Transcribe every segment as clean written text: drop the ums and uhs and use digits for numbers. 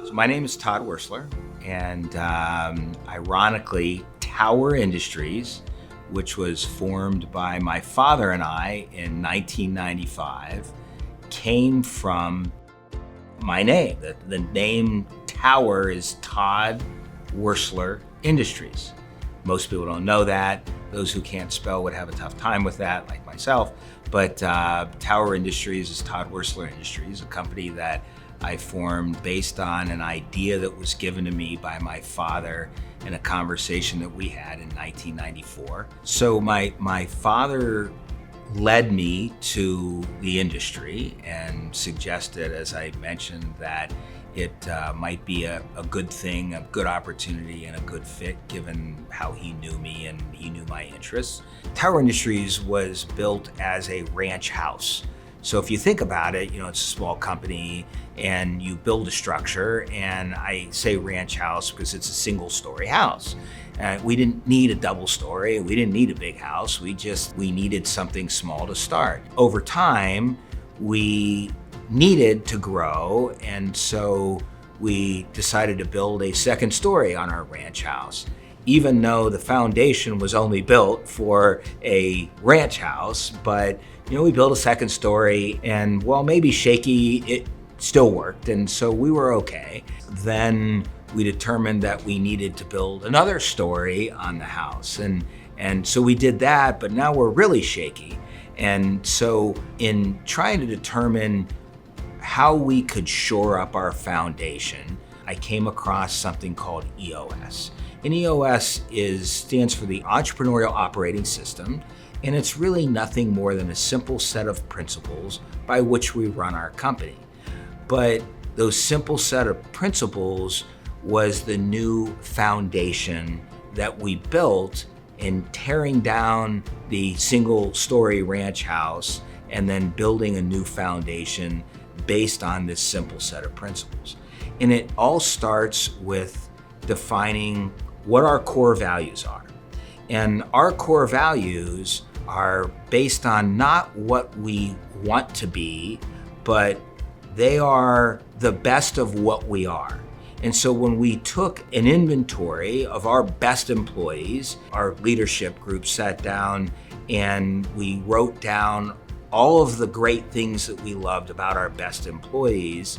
So my name is Todd Wersler, and ironically, Tower Industries, which was formed by my father and I in 1995, came from my name. The name Tower is Todd Wersler Industries. Most people don't know that. Those who can't spell would have a tough time with that, like myself. But Tower Industries is Todd Wersler Industries, a company that I formed based on an idea that was given to me by my father in a conversation that we had in 1994. So my father led me to the industry and suggested, as I mentioned, that it might be a good thing, a good opportunity, and a good fit given how he knew me and he knew my interests. Tower Industries was built as a ranch house. So if you think about it, it's a small company and you build a structure, and I say ranch house because it's a single story house. We didn't need a double story. We didn't need a big house. We needed something small to start. Over time, we needed to grow, and so we decided to build a second story on our ranch house. Even though the foundation was only built for a ranch house, but we built a second story, and while maybe shaky, it still worked, and so we were okay. Then we determined that we needed to build another story on the house, and so we did that, but now we're really shaky. And so in trying to determine how we could shore up our foundation, I came across something called EOS. And EOS stands for the Entrepreneurial Operating System, and it's really nothing more than a simple set of principles by which we run our company. But those simple set of principles was the new foundation that we built in tearing down the single story ranch house and then building a new foundation based on this simple set of principles. And it all starts with defining what our core values are. And our core values are based on not what we want to be, but they are the best of what we are. And so when we took an inventory of our best employees, our leadership group sat down and we wrote down all of the great things that we loved about our best employees.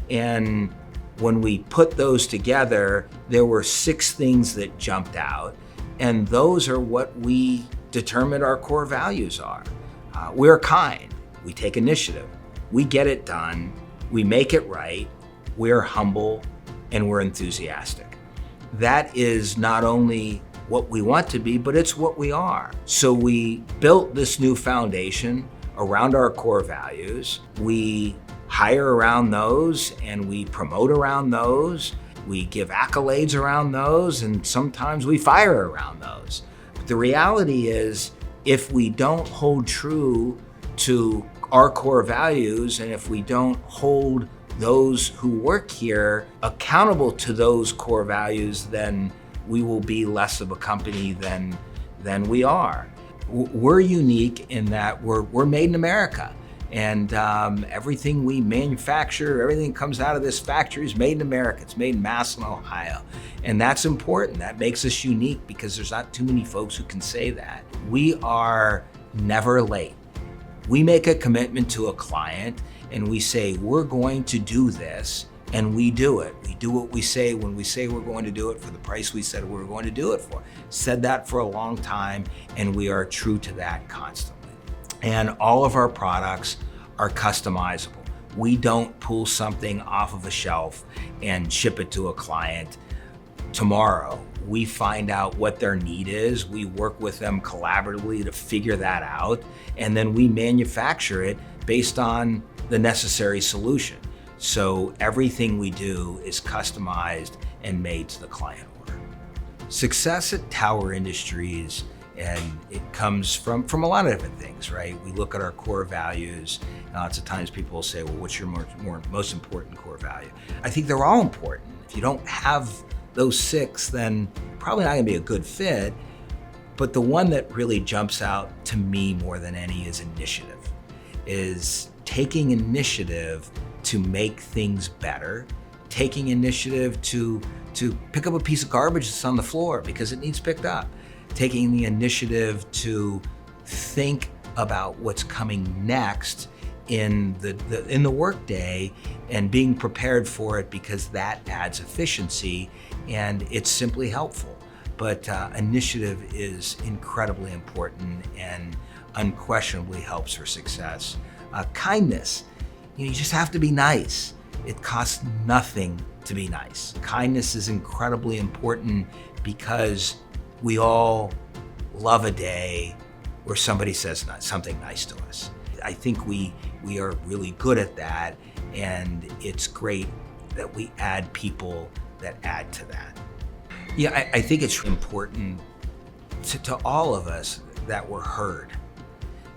And when we put those together, there were 6 things that jumped out. And those are what we determined our core values are. We're kind, we take initiative, we get it done, we make it right, we're humble, and we're enthusiastic. That is not only what we want to be, but it's what we are. So we built this new foundation around our core values. We hire around those and we promote around those. We give accolades around those, and sometimes we fire around those. But the reality is, if we don't hold true to our core values, and if we don't hold those who work here accountable to those core values, then we will be less of a company than we are. We're unique in that we're made in America. And everything we manufacture, everything that comes out of this factory is made in America. It's made in Massillon, Ohio. And that's important. That makes us unique because there's not too many folks who can say that. We are never late. We make a commitment to a client and we say, we're going to do this, and we do it. We do what we say when we say we're going to do it for the price we said we were going to do it for. Said that for a long time, and we are true to that constantly. And all of our products are customizable. We don't pull something off of a shelf and ship it to a client tomorrow. We find out what their need is. We work with them collaboratively to figure that out. And then we manufacture it based on the necessary solution. So everything we do is customized and made to the client order. Success at Tower Industries, and it comes from a lot of different things, right? We look at our core values. Lots of times people will say, well, what's your most important core value? I think they're all important. If you don't have those 6, then probably not gonna be a good fit. But the one that really jumps out to me more than any is initiative, is taking initiative to make things better, taking initiative to pick up a piece of garbage that's on the floor because it needs picked up, taking the initiative to think about what's coming next in the workday and being prepared for it, because that adds efficiency and it's simply helpful. But initiative is incredibly important and unquestionably helps for success. Kindness, you just have to be nice. It costs nothing to be nice. Kindness is incredibly important because we all love a day where somebody says something nice to us. I think we are really good at that, and it's great that we add people that add to that. Yeah, I think it's important to all of us that we're heard,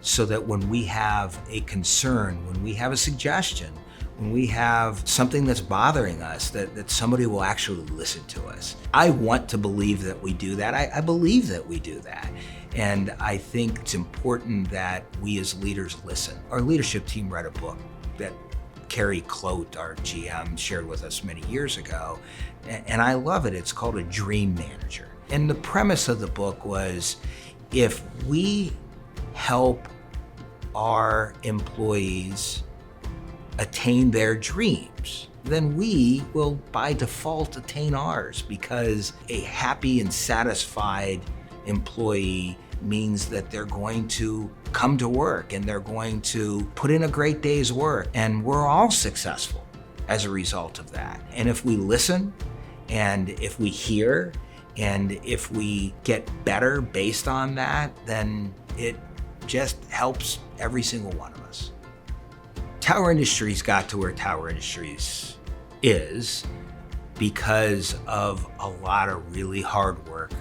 so that when we have a concern, when we have a suggestion, when we have something that's bothering us, that somebody will actually listen to us. I want to believe that we do that. I believe that we do that. And I think it's important that we as leaders listen. Our leadership team read a book that Kerry Clote, our GM, shared with us many years ago, and I love it. It's called A Dream Manager. And the premise of the book was, if we help our employees attain their dreams, then we will by default attain ours, because a happy and satisfied employee means that they're going to come to work and they're going to put in a great day's work, and we're all successful as a result of that. And if we listen, and if we hear, and if we get better based on that, then it just helps every single one of us. Tower Industries got to where Tower Industries is because of a lot of really hard work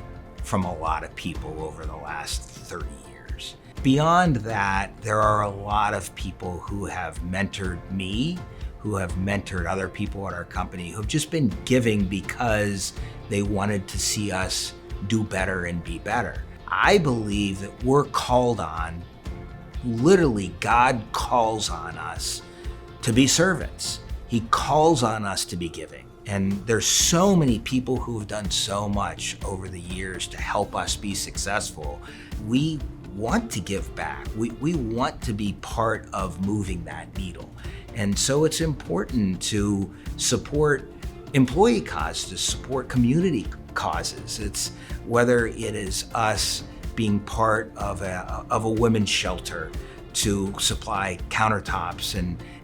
from a lot of people over the last 30 years. Beyond that, there are a lot of people who have mentored me, who have mentored other people at our company, who've just been giving because they wanted to see us do better and be better. I believe that we're called on, literally God calls on us to be servants. He calls on us to be giving. And there's so many people who have done so much over the years to help us be successful. We want to give back. We want to be part of moving that needle. And so it's important to support employee causes, to support community causes. It's whether it is us being part of a women's shelter to supply countertops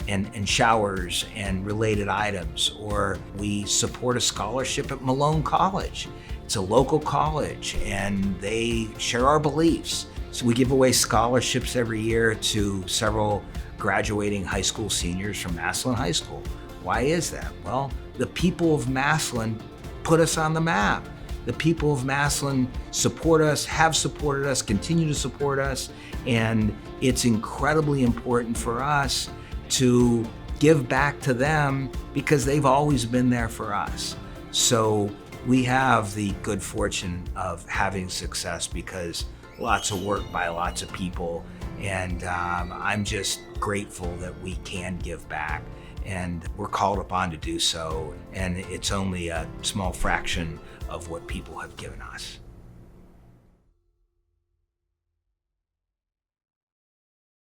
and showers and related items, or we support a scholarship at Malone College. It's a local college and they share our beliefs. So we give away scholarships every year to several graduating high school seniors from Massillon High School. Why is that? Well, the people of Massillon put us on the map. The people of Massillon support us, have supported us, continue to support us, and it's incredibly important for us to give back to them because they've always been there for us. So we have the good fortune of having success because lots of work by lots of people, and I'm just grateful that we can give back, and we're called upon to do so, and it's only a small fraction of what people have given us.